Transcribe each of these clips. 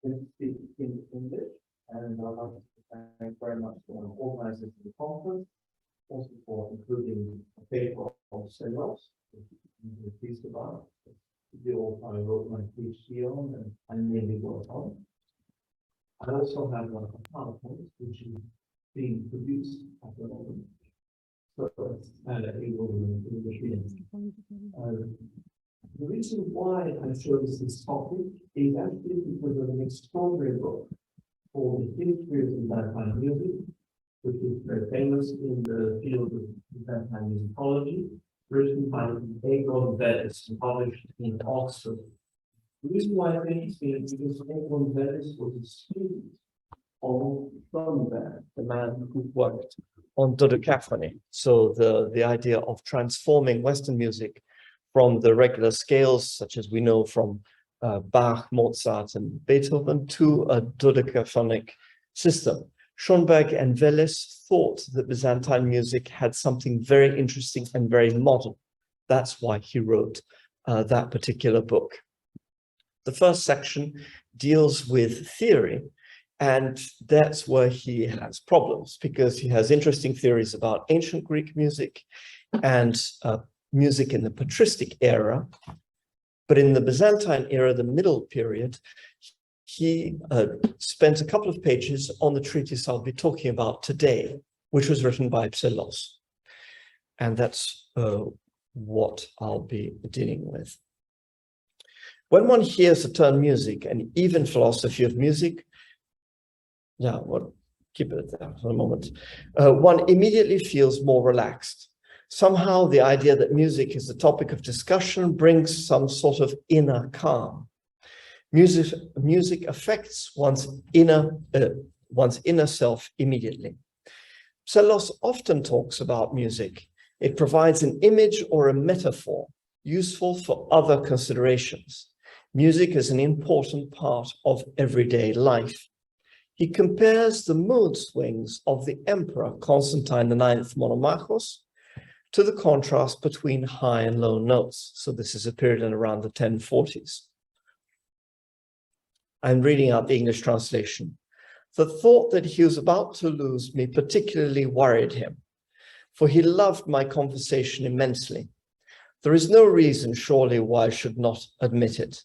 can speak in English, and I'd like to thank very much the organizers of the conference, also for including a paper of Psellos, the piece about the all I wrote my PhD on and I mainly work on. I also have a PowerPoint which is being produced at the moment. So it will the reason why I chose this topic is actually because of an extraordinary book called The History of Byzantine Music, which is very famous in the field of Byzantine musicology, written by Grande and published in Oxford. The reason why I think it's is because Grande was a student of Grande, the man who worked on dodecaphony. So the idea of transforming Western music from the regular scales, such as we know from Bach, Mozart, and Beethoven, to a dodecaphonic system. Schoenberg and Welles thought that Byzantine music had something very interesting and very modern. That's why he wrote that particular book. The first section deals with theory, and that's where he has problems, because he has interesting theories about ancient Greek music and music in the patristic era. But in the Byzantine era, the middle period, he spent a couple of pages on the treatise I'll be talking about today, which was written by Psellos. And that's what I'll be dealing with. When one hears the term music and even philosophy of music, keep it there for a moment, one immediately feels more relaxed. Somehow the idea that music is a topic of discussion brings some sort of inner calm. Music affects one's inner self immediately. Psellos often talks about music. It provides an image or a metaphor useful for other considerations. Music is an important part of everyday life. He compares the mood swings of the emperor Constantine IX Monomachos to the contrast between high and low notes. So this is a period in around the 1040s. I'm reading out the English translation. The thought that he was about to lose me particularly worried him, for he loved my conversation immensely. There is no reason, surely, why I should not admit it.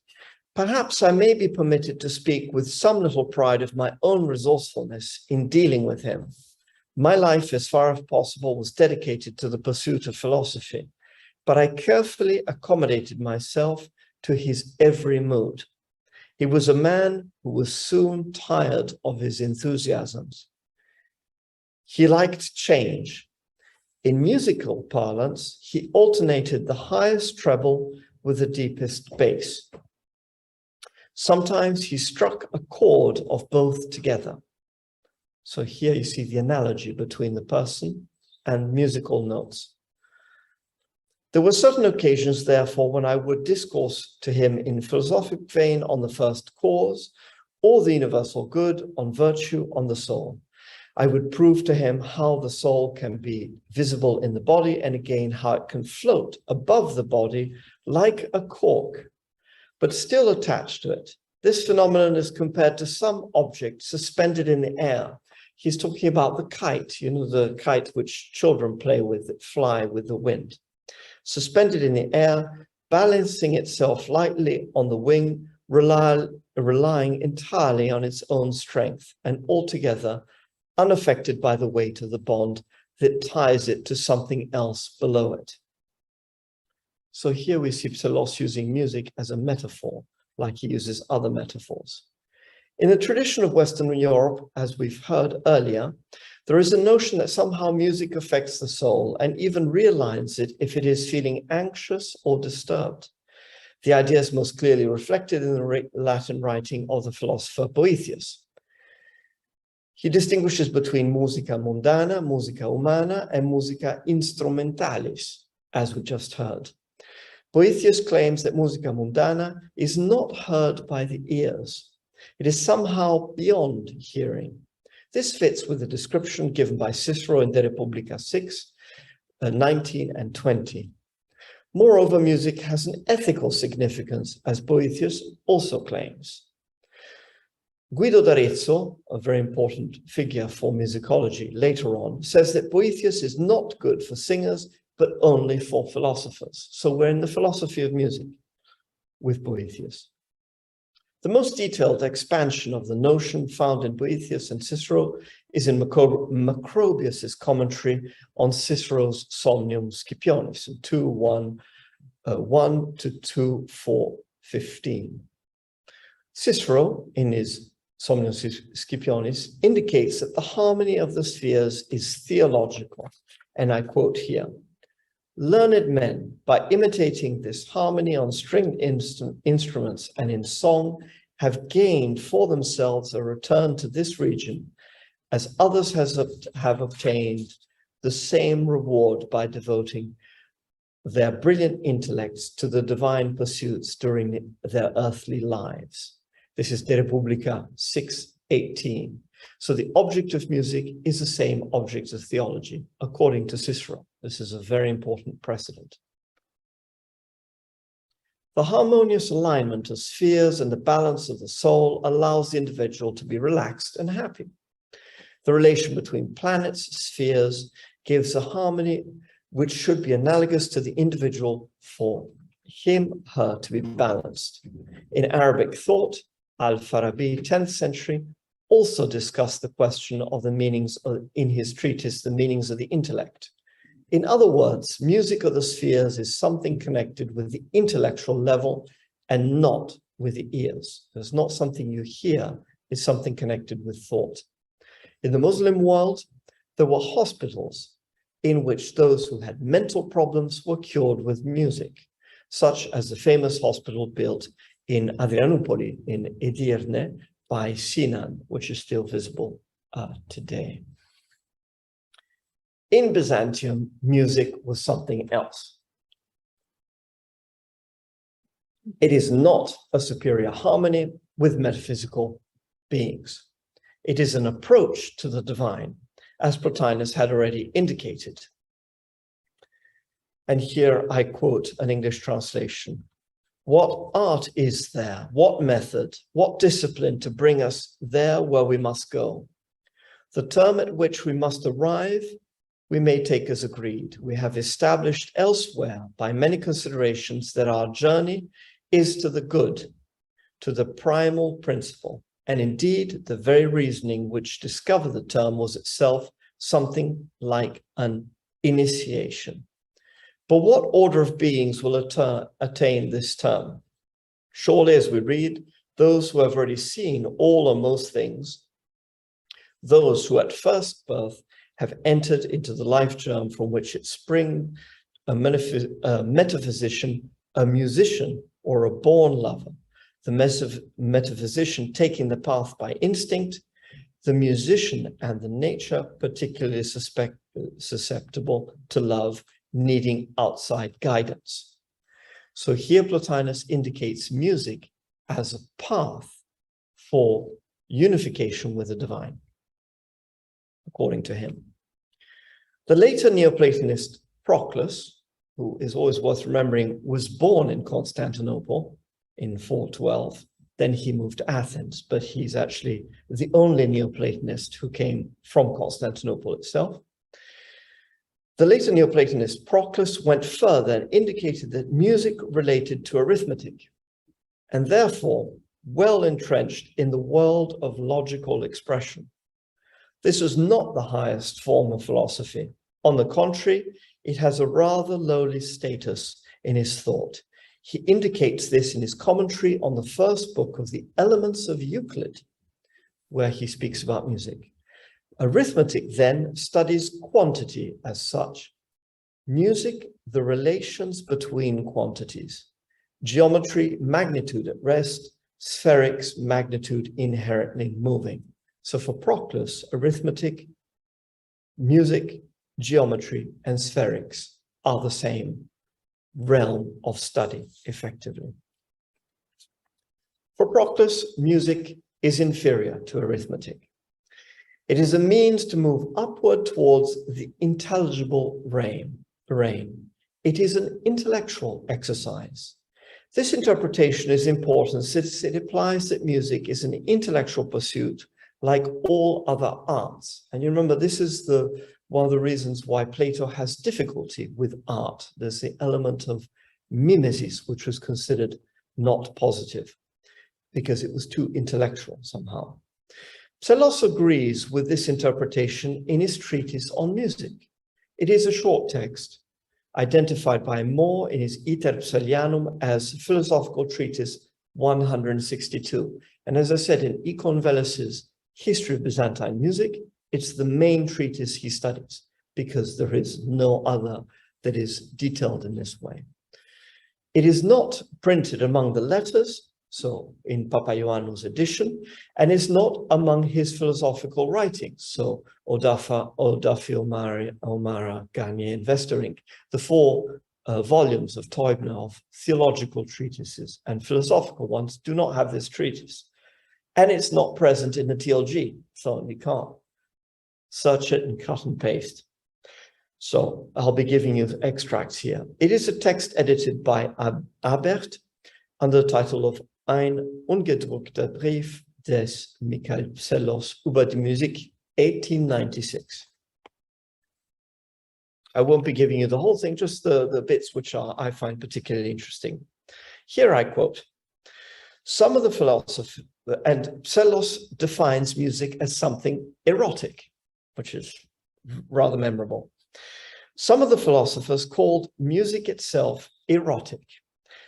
Perhaps I may be permitted to speak with some little pride of my own resourcefulness in dealing with him. My life, as far as possible, was dedicated to the pursuit of philosophy, but I carefully accommodated myself to his every mood. He was a man who was soon tired of his enthusiasms. He liked change. In musical parlance, he alternated the highest treble with the deepest bass. Sometimes he struck a chord of both together. So here you see the analogy between the person and musical notes. There were certain occasions, therefore, when I would discourse to him in philosophic vein on the first cause, or the universal good, on virtue, on the soul. I would prove to him how the soul can be visible in the body, and again how it can float above the body like a cork, but still attached to it. This phenomenon is compared to some object suspended in the air. He's talking about the kite, you know, the kite which children play with that fly with the wind. Suspended in the air, balancing itself lightly on the wing, relying entirely on its own strength, and altogether unaffected by the weight of the bond that ties it to something else below it. So here we see Psellos using music as a metaphor, like he uses other metaphors. In the tradition of Western Europe, as we've heard earlier, there is a notion that somehow music affects the soul and even realigns it if it is feeling anxious or disturbed. The idea is most clearly reflected in the Latin writing of the philosopher Boethius. He distinguishes between musica mundana, musica humana, and musica instrumentalis, as we just heard. Boethius claims that musica mundana is not heard by the ears. It is somehow beyond hearing. This fits with the description given by Cicero in De Republica 6, 19 and 20. Moreover, music has an ethical significance, as Boethius also claims. Guido d'Arezzo, a very important figure for musicology later on, says that Boethius is not good for singers, but only for philosophers. So we're in the philosophy of music with Boethius. The most detailed expansion of the notion found in Boethius and Cicero is in Macrobius's commentary on Cicero's Somnium Scipionis in 2:1 to 2:4:15. Cicero, in his Somnium Scipionis, indicates that the harmony of the spheres is theological, and I quote here, "Learned men, by imitating this harmony on stringed instruments and in song, have gained for themselves a return to this region, as others have obtained the same reward by devoting their brilliant intellects to the divine pursuits during their earthly lives." This is De Republica 6:18. So the object of music is the same object of theology, according to Cicero. This is a very important precedent. The harmonious alignment of spheres and the balance of the soul allows the individual to be relaxed and happy. The relation between planets, spheres, gives a harmony which should be analogous to the individual for him, her to be balanced. In Arabic thought, Al-Farabi, 10th century, also discussed the question of the meanings in his treatise, The Meanings of the Intellect. In other words, music of the spheres is something connected with the intellectual level and not with the ears. It's not something you hear, it's something connected with thought. In the Muslim world, there were hospitals in which those who had mental problems were cured with music, such as the famous hospital built in Adrianoupoli in Edirne by Sinan, which is still visible today. In Byzantium, music was something else. It is not a superior harmony with metaphysical beings. It is an approach to the divine, as Plotinus had already indicated. And here I quote an English translation. What art is there? What method? What discipline to bring us there where we must go? The term at which we must arrive, we may take as agreed. We have established elsewhere by many considerations that our journey is to the good, to the primal principle. And indeed, the very reasoning which discovered the term was itself something like an initiation. But what order of beings will attain this term? Surely, as we read, those who have already seen all or most things, those who at first birth have entered into the life germ from which it springs, a metaphysician, a musician, or a born lover, the metaphysician taking the path by instinct, the musician and the nature particularly susceptible to love, needing outside guidance. So here Plotinus indicates music as a path for unification with the divine, according to him. The later Neoplatonist Proclus, who is always worth remembering, was born in Constantinople in 412. Then he moved to Athens, but he's actually the only Neoplatonist who came from Constantinople itself. The later Neoplatonist Proclus went further and indicated that music related to arithmetic, and therefore well entrenched in the world of logical expression. This was not the highest form of philosophy. On the contrary, it has a rather lowly status in his thought. He indicates this in his commentary on the first book of the Elements of Euclid, where he speaks about music. Arithmetic then studies quantity as such. Music, the relations between quantities. Geometry, magnitude at rest. Spherics, magnitude inherently moving. So for Proclus, arithmetic, music, geometry, and spherics are the same realm of study, effectively. For Proclus, music is inferior to arithmetic. It is a means to move upward towards the intelligible reign. It is an intellectual exercise. This interpretation is important since it implies that music is an intellectual pursuit like all other arts. And you remember, this is one of the reasons why Plato has difficulty with art. There's the element of mimesis, which was considered not positive because it was too intellectual somehow. Psellos agrees with this interpretation in his treatise on music. It is a short text, identified by More in his Iter Psellianum as philosophical treatise 162. And as I said, in Econ Velis's History of Byzantine Music, it's the main treatise he studies because there is no other that is detailed in this way. It is not printed among the letters, so in Papaioanou's edition, and is not among his philosophical writings, so Odafi, Omara, Gagne, and Westerink, the four volumes of Teubner of theological treatises and philosophical ones do not have this treatise. And it's not present in the TLG, so you can't search it and cut and paste. So I'll be giving you extracts here. It is a text edited by Abert under the title of Ein ungedruckter Brief des Michael Psellos über die Musik, 1896. I won't be giving you the whole thing, just the bits which I find particularly interesting. Here I quote, some of the philosophers, and Psellos defines music as something erotic, which is rather memorable. Some of the philosophers called music itself erotic,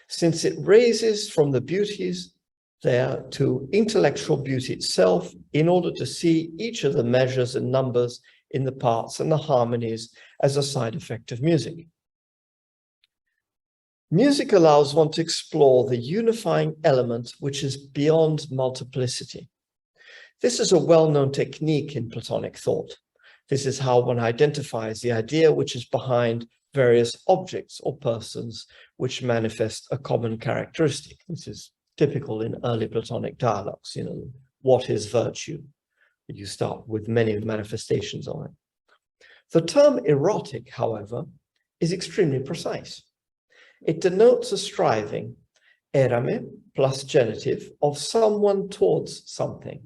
since it raises from the beauties there to intellectual beauty itself in order to see each of the measures and numbers in the parts and the harmonies as a side effect of music. Music allows one to explore the unifying element which is beyond multiplicity. This is a well-known technique in Platonic thought. This is how one identifies the idea which is behind various objects or persons which manifest a common characteristic. This is typical in early Platonic dialogues, what is virtue? You start with many manifestations of it. The term erotic, however, is extremely precise. It denotes a striving, erame plus genitive, of someone towards something,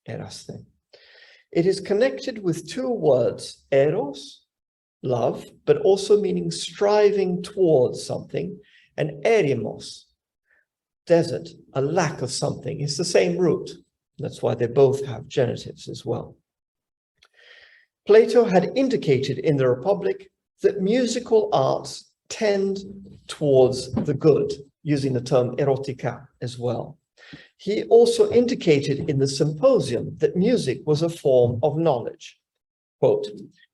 eraste. It is connected with two words, eros, love, but also meaning striving towards something, and erimos, desert, a lack of something. It's the same root. That's why they both have genitives as well. Plato had indicated in the Republic that musical arts tend towards the good, using the term erotica as well. He also indicated in the Symposium that music was a form of knowledge. Quote,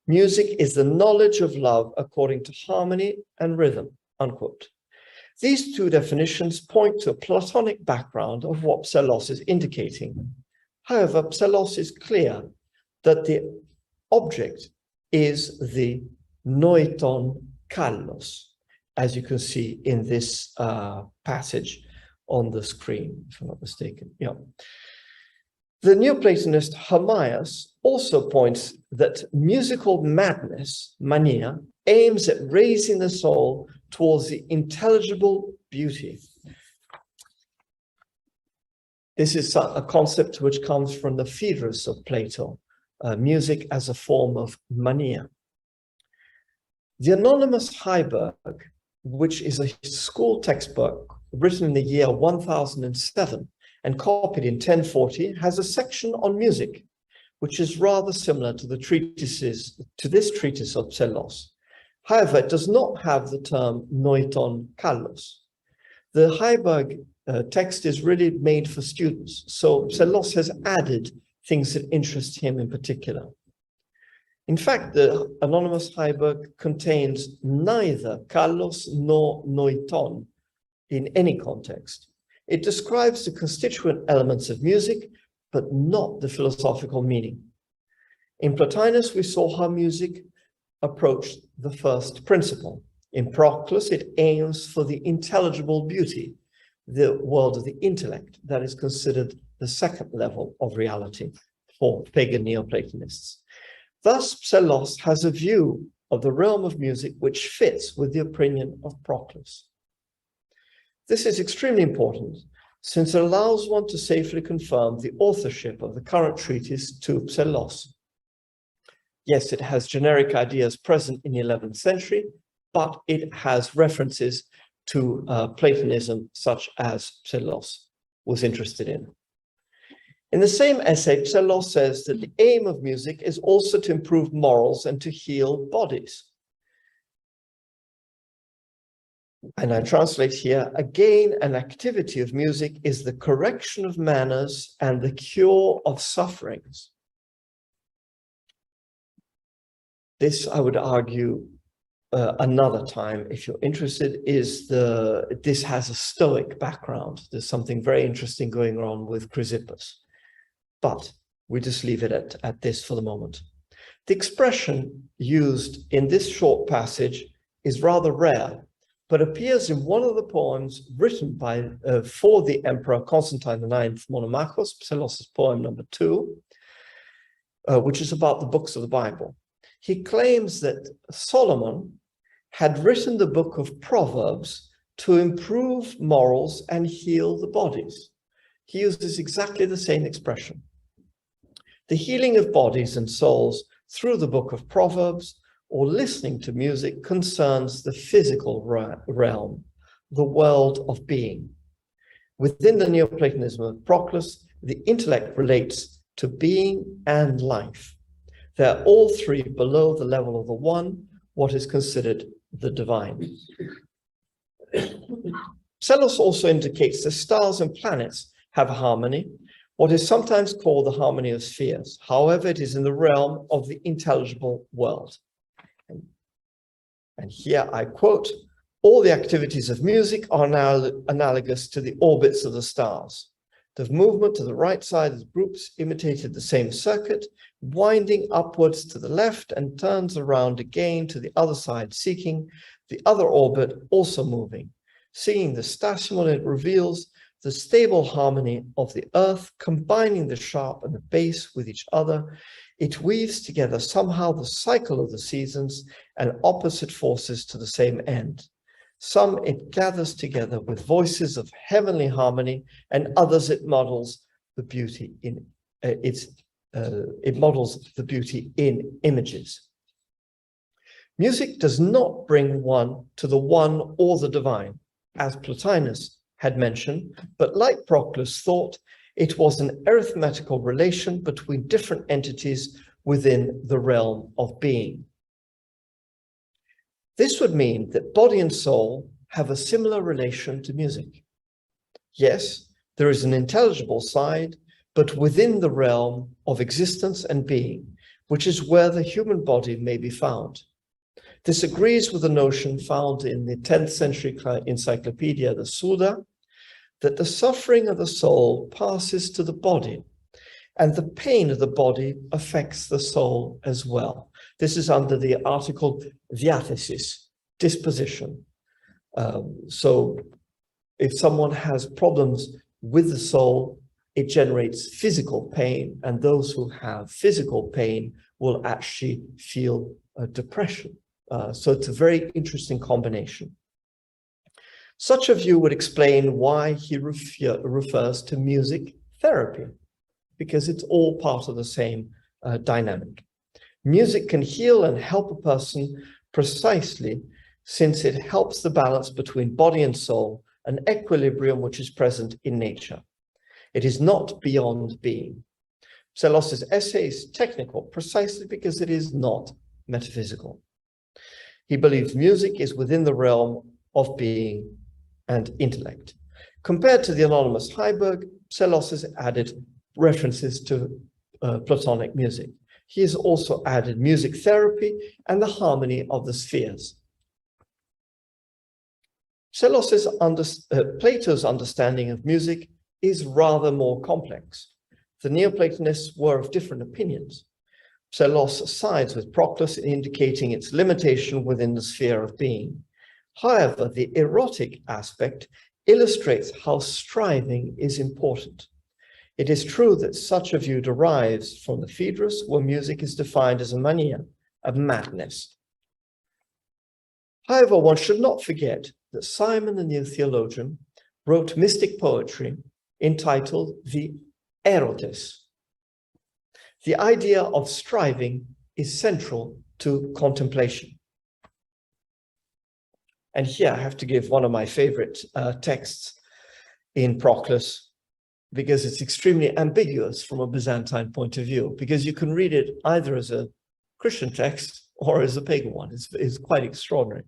music is the knowledge of love according to harmony and rhythm, unquote. These two definitions point to a Platonic background of what Psellos is indicating. However, Psellos is clear that the object is the noiton kallos, as you can see in this passage on the screen, if I'm not mistaken. Yeah. The Neoplatonist Hermias also points that musical madness, mania, aims at raising the soul towards the intelligible beauty. This is a concept which comes from the Phaedrus of Plato, music as a form of mania. The anonymous Heiberg, which is a school textbook written in the year 1007 and copied in 1040, has a section on music, which is rather similar to this treatise of Psellos. However, it does not have the term noiton kallos. The Heiberg text is really made for students, so Psellos has added things that interest him in particular. In fact, the anonymous Heiberg contains neither kallos nor noiton in any context. It describes the constituent elements of music, but not the philosophical meaning. In Plotinus, we saw how music approached the first principle. In Proclus, it aims for the intelligible beauty, the world of the intellect, that is considered the second level of reality for pagan Neoplatonists. Thus, Psellos has a view of the realm of music which fits with the opinion of Proclus. This is extremely important since it allows one to safely confirm the authorship of the current treatise to Psellos. Yes, it has generic ideas present in the 11th century, but it has references to Platonism such as Psellos was interested in. In the same essay, Psellos says that the aim of music is also to improve morals and to heal bodies. And I translate here, again, an activity of music is the correction of manners and the cure of sufferings. This, I would argue, another time, if you're interested, is this has a Stoic background. There's something very interesting going on with Chrysippus. But we just leave it at this for the moment. The expression used in this short passage is rather rare, but appears in one of the poems written for the Emperor Constantine IX Monomachos, Psellos' poem number 2, which is about the books of the Bible. He claims that Solomon had written the book of Proverbs to improve morals and heal the bodies. He uses exactly the same expression. The healing of bodies and souls through the book of Proverbs or listening to music concerns the physical realm, the world of being. Within the Neoplatonism of Proclus, the intellect relates to being and life. They're all three below the level of the one, what is considered the divine. Psellos also indicates that stars and planets have a harmony, what is sometimes called the harmony of spheres. However, it is in the realm of the intelligible world. And here I quote, all the activities of music are now analogous to the orbits of the stars. The movement to the right side of the groups imitated the same circuit, winding upwards to the left and turns around again to the other side, seeking the other orbit also moving. Seeing the stationary, it reveals the stable harmony of the earth, combining the sharp and the base with each other. It weaves together somehow the cycle of the seasons and opposite forces to the same end. Some it gathers together with voices of heavenly harmony, and others it models the beauty in images. Music does not bring one to the one or the divine, as Plotinus had mentioned, but like Proclus thought, it was an arithmetical relation between different entities within the realm of being. This would mean that body and soul have a similar relation to music. Yes, there is an intelligible side, but within the realm of existence and being, which is where the human body may be found. This agrees with the notion found in the 10th century encyclopedia, the Suda, that the suffering of the soul passes to the body, and the pain of the body affects the soul as well. This is under the article diathesis, disposition. So if someone has problems with the soul, it generates physical pain, and those who have physical pain will actually feel depression. So it's a very interesting combination. Such a view would explain why he refers to music therapy, because it's all part of the same dynamic. Music can heal and help a person precisely since it helps the balance between body and soul, an equilibrium which is present in nature. It is not beyond being. Psellos' essay is technical precisely because it is not metaphysical. He believes music is within the realm of being and intellect. Compared to the anonymous Heiberg, Psellos has added references to Platonic music. He has also added music therapy and the harmony of the spheres. Plato's understanding of music is rather more complex. The Neoplatonists were of different opinions. Psellos sides with Proclus in indicating its limitation within the sphere of being. However, the erotic aspect illustrates how striving is important. It is true that such a view derives from the Phaedrus, where music is defined as a mania, a madness. However, one should not forget that Simon, the new theologian, wrote mystic poetry entitled the Erotes. The idea of striving is central to contemplation. And here I have to give one of my favorite texts in Proclus, because it's extremely ambiguous from a Byzantine point of view, because you can read it either as a Christian text or as a pagan one. It's quite extraordinary.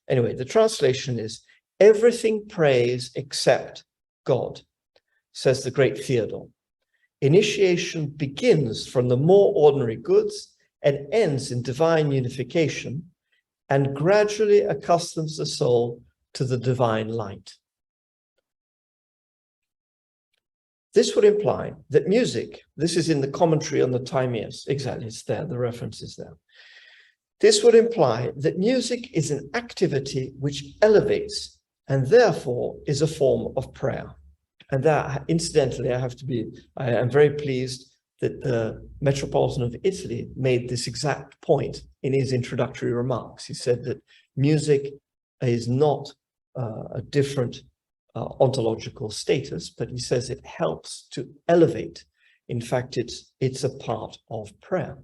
Anyway, the translation is, everything prays except God, says the great Theodore. Initiation begins from the more ordinary goods and ends in divine unification, and gradually accustoms the soul to the divine light. This would imply that music, this is in the commentary on the Timaeus, exactly, it's there, the reference is there. This would imply that music is an activity which elevates and therefore is a form of prayer. And that, incidentally, I am very pleased that the Metropolitan of Italy made this exact point in his introductory remarks. He said that music is not a different ontological status, but he says it helps to elevate. In fact, it's a part of prayer.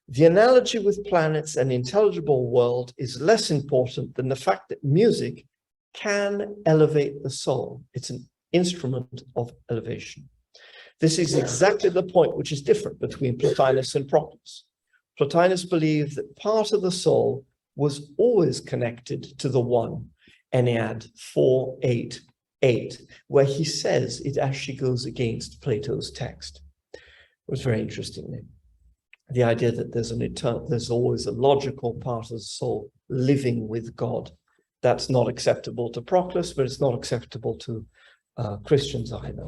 The analogy with planets and intelligible world is less important than the fact that music can elevate the soul. It's an instrument of elevation. This is exactly the point which is different between Plotinus and Proclus. Plotinus believed that part of the soul was always connected to the one, Ennead 4:8:8, where he says it actually goes against Plato's text. It was very interesting. The idea that there's always a logical part of the soul living with God. That's not acceptable to Proclus, but it's not acceptable to Christians either.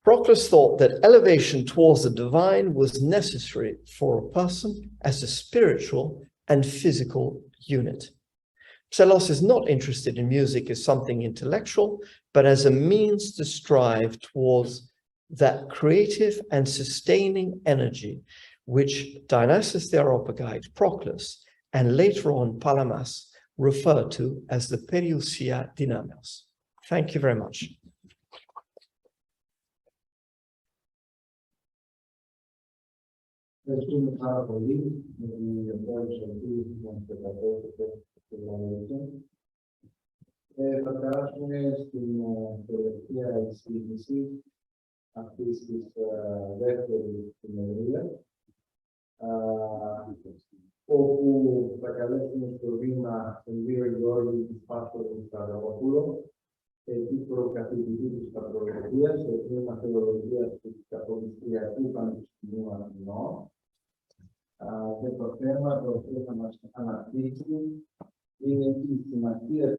Proclus thought that elevation towards the divine was necessary for a person as a spiritual and physical unit. Psellos is not interested in music as something intellectual, but as a means to strive towards that creative and sustaining energy which Dionysius the Areopagite, Proclus, and later on Palamas referred to as the Periousia Dynamos. Thank you very much. Ευχαριστούμε πάρα πολύ για την απόλυση αυτή που μας καταθέσετε στην Γαλλική. Θα περάσουμε στην τελευταία εισήγηση αυτής της δεύτερης συνεδρίας, όπου θα καλέσουμε στο βήμα τον κύριο Γιώργη Πάσχολου Σταδαπόπουλο, προκαθηγητή της Πατρολογίας, στο τμήμα Θεολογίας του Καθολικού Πανεπιστημίου Αθηνών. Και το θέμα το οποίο θα μας αναπτύξει είναι η σημασία